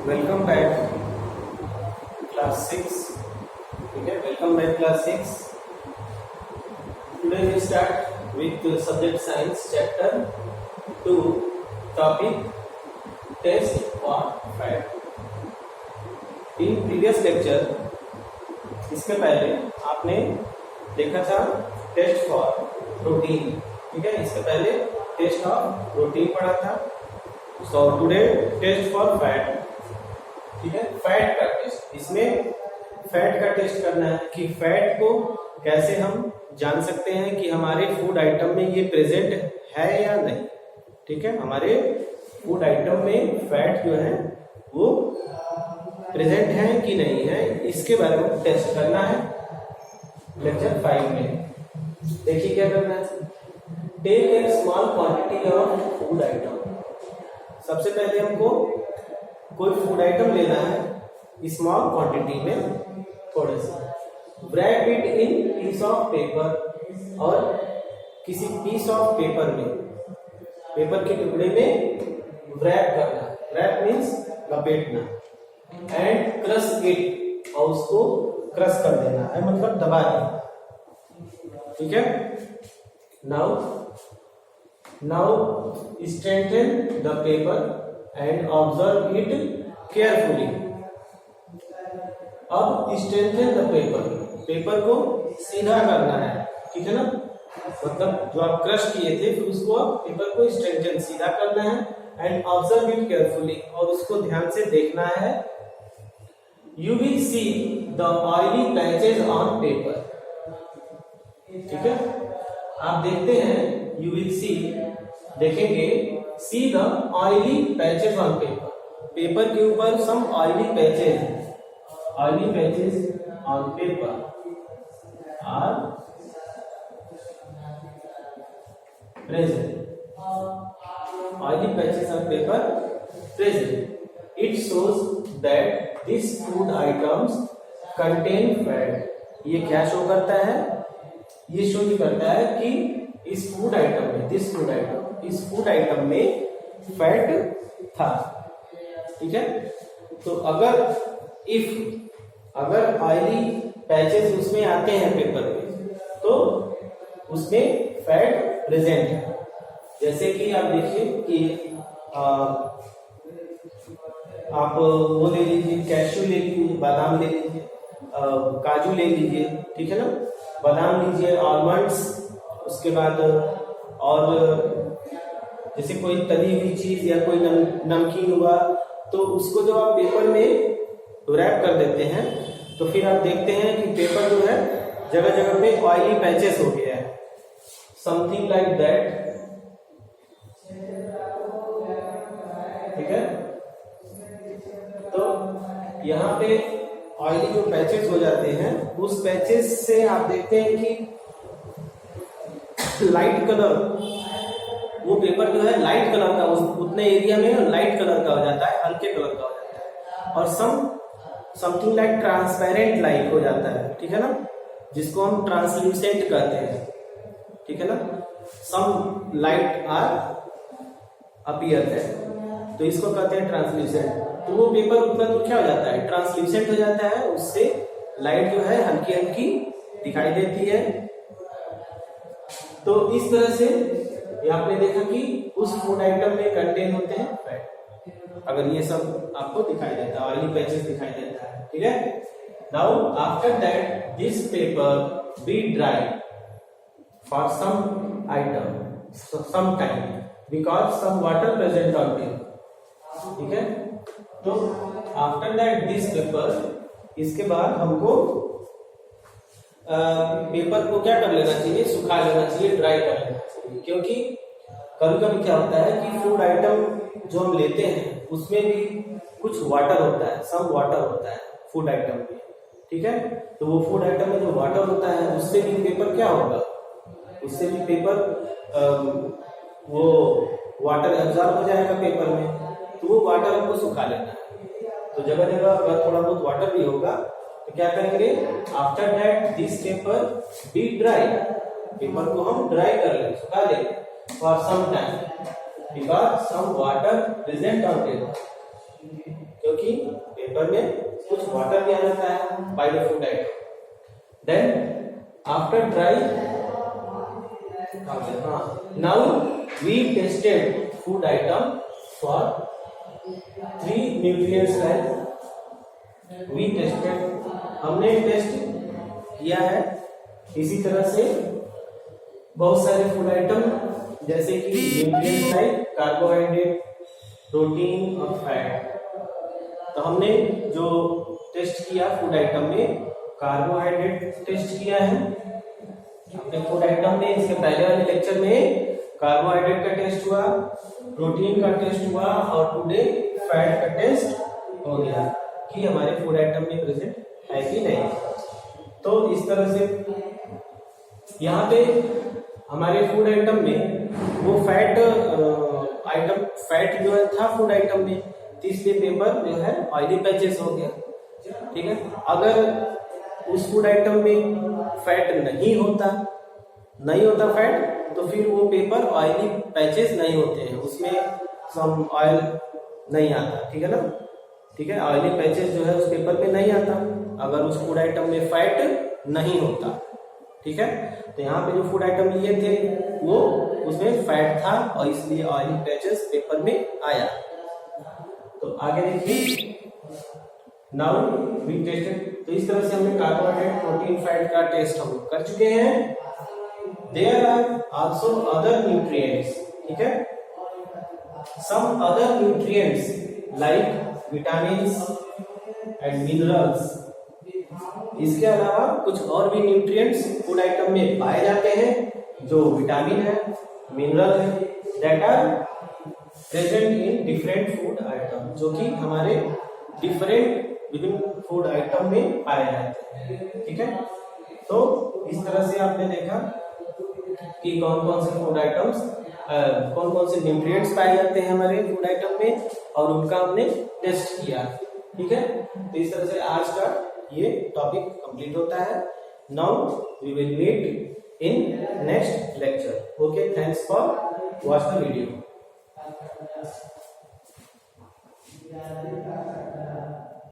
Welcome back class 6। ठीक है, welcome back class 6। Today we start with subject science chapter 2 topic test for fat. In previous lecture, इसके पहले आपने देखा था टेस्ट फॉर प्रोटीन। ठीक है, इसके पहले टेस्ट ऑफ प्रोटीन पढ़ा था। So today test for fat. ठीक है, फैट का टेस्ट। इसमें फैट का टेस्ट करना है कि फैट को कैसे हम जान सकते हैं कि हमारे फूड आइटम में ये प्रेजेंट है या नहीं। ठीक है, हमारे फूड आइटम में फैट जो है वो प्रेजेंट है कि नहीं है, इसके बारे में टेस्ट करना है लेक्चर 5 में। देखिए क्या करना है। Take a small quantity of food item. सबसे पहले हमको कोई फूड आइटम लेना है स्मॉल क्वांटिटी में, थोड़े से। Wrap it in piece of paper, और किसी पीस ऑफ पेपर में, पेपर के टुकड़े में रैप करना। रैप मीन्स लपेटना। एंड क्रश इट, और उसको क्रश कर देना है, मतलब दबा देना। ठीक है। Now strengthen the paper and observe it carefully. अब स्ट्रेंथन द पेपर, पेपर को सीधा करना है। ठीक है ना, मतलब जो आप क्रश किए थे फिर उसको आप पेपर को स्ट्रेंथन, सीधा करना है। एंड ऑब्जर्व इट केयरफुली, और उसको ध्यान से देखना है। You will see the oily patches on paper. ठीक है, आप देखते हैं, यू विल सी, देखेंगे, see the oily patches on paper, paper के ऊपर some oily patches, oily patches on paper are present. Oily patches on paper present. It shows that this food items contain fat. ये क्या show करता है? ये show करता है कि इस फूड आइटम में, दिस फूड आइटम, इस फूड आइटम में फैट था। ठीक है, तो अगर ऑयली पैचेस उसमें आते हैं पेपर पे, तो उसमें फैट प्रेजेंट है। जैसे कि आप देखिए कि आप वो ले लीजिए, कैश्यू ले लीजिए, बादाम ले लीजिए, काजू ले लीजिए। ठीक है ना, बादाम लीजिए, आलमंड्स, उसके बाद और जैसे कोई तली हुई चीज या कोई नमकीन हुआ, तो उसको जब आप पेपर में रैप कर देते हैं तो फिर आप देखते हैं कि पेपर जो है जगह जगह पे ऑयली पैचेस हो गया है, समथिंग लाइक दैट। ठीक है, तो यहाँ पे ऑयली जो पैचेस हो जाते हैं, उस पैचेस से आप देखते हैं कि लाइट कलर, वो पेपर जो है लाइट कलर का, उतने एरिया में लाइट कलर का हो जाता है, हल्के कलर का हो जाता है, और समथिंग लाइक ट्रांसपेरेंट लाइट हो जाता है। ठीक है ना, जिसको हम ट्रांसल्यूसेंट कहते हैं। ठीक है ना, सम लाइट आर अपीयर है, तो इसको कहते हैं ट्रांसल्यूसेंट। तो वो पेपर उतना तो क्या हो जाता है, ट्रांसल्यूसेंट हो जाता है, उससे लाइट जो है हल्की हल्की दिखाई देती है। तो इस तरह से आपने देखा कि उस फूड आइटम में कंटेन होते हैं फैट, अगर ये सब आपको दिखाई देता है, ऑयली पैचेस दिखाई देता है। ठीक है, now after that this paper be dry for some item, some time, because some water present on paper. ठीक है, तो आफ्टर दैट दिस पेपर, इसके बाद हमको पेपर को क्या कर लेना चाहिए, सुखा लेना चाहिए, ड्राई कर लेना चाहिए। क्योंकि कभी कभी क्या होता है कि फूड आइटम जो हम लेते हैं उसमें भी कुछ वाटर होता है, सम वाटर होता है फूड आइटम में। ठीक है, तो वो फूड आइटम में जो वाटर होता है उससे भी पेपर क्या होगा, उससे भी पेपर वो वाटर एब्जॉर्ब हो जाएगा पेपर में, तो वो वाटर हमको सुखा लेना है। तो जगह जगह अगर थोड़ा बहुत वाटर भी होगा तो क्या करेंगे, after that this paper be dry, paper को हम ड्राई कर लेंगे, सुखा लेंगे for some time, because some water present on paper, क्योंकि पेपर में कुछ वाटर भी आ जाता है by the food item. Then after dry, now we tested food item for 3 nutrients like we tested, हमने टेस्ट किया है इसी तरह से बहुत सारे फूड आइटम जैसे कि न्यूट्रिएंट्स लाइक कार्बोहाइड्रेट, प्रोटीन और फैट. तो हमने जो टेस्ट किया फूड आइटम में कार्बोहाइड्रेट टेस्ट किया है अपने फूड आइटम में. इसके पहले वाले लेक्चर में कार्बोहाइड्रेट का टेस्ट हुआ, प्रोटीन का टेस्ट हुआ और टुडे फैट का टेस्ट हो गया कि हमारे फूड आइटम में प्रेजेंट है कि नहीं. तो इस तरह से यहाँ पे हमारे फूड आइटम में वो फैट आइटम, फैट जो है था फूड आइटम में, तो इसलिए पेपर जो है ऑयली पैचेस हो गया. ठीक है, अगर उस फूड आइटम में फैट नहीं होता फैट, तो फिर वो पेपर ऑयली पैचेस नहीं होते हैं, उसमें सम ऑयल नहीं आता. ठीक है ना, ठीक है, ऑयली पैचेस जो है उस पेपर में नहीं आता अगर उस फूड आइटम में फैट नहीं होता. ठीक है, तो यहाँ पे जो फूड आइटम लिए थे वो उसमें फैट था और इसलिए ऑयली पैचेस पेपर में आया. तो आगे देखिए, नाउ वी टेस्टेड. तो इस तरह से हमने कार्बोहाइड्रेट, प्रोटीन, फैट का टेस्ट हम कर चुके हैं. There are also other nutrients. ठीक है, some other nutrients like vitamins and minerals. इसके अलावा कुछ और भी न्यूट्रिएंट्स फूड आइटम में पाए जाते हैं जो विटामिन है, मिनरल है, that are present in different food item, जो कि हमारे विभिन्न फूड आइटम में पाए जाते हैं. ठीक है, तो इस तरह से आपने देखा कि कौन कौन से फूड आइटम्स, कौन कौन से न्यूट्रिएंट्स पाए जाते हैं हमारे फूड आइटम में और उनका हमने टेस्ट किया. ठीक है, तो इस तरह से आज का ये टॉपिक कंप्लीट होता है. Now we will meet in next lecture. Okay, thanks for watch the video.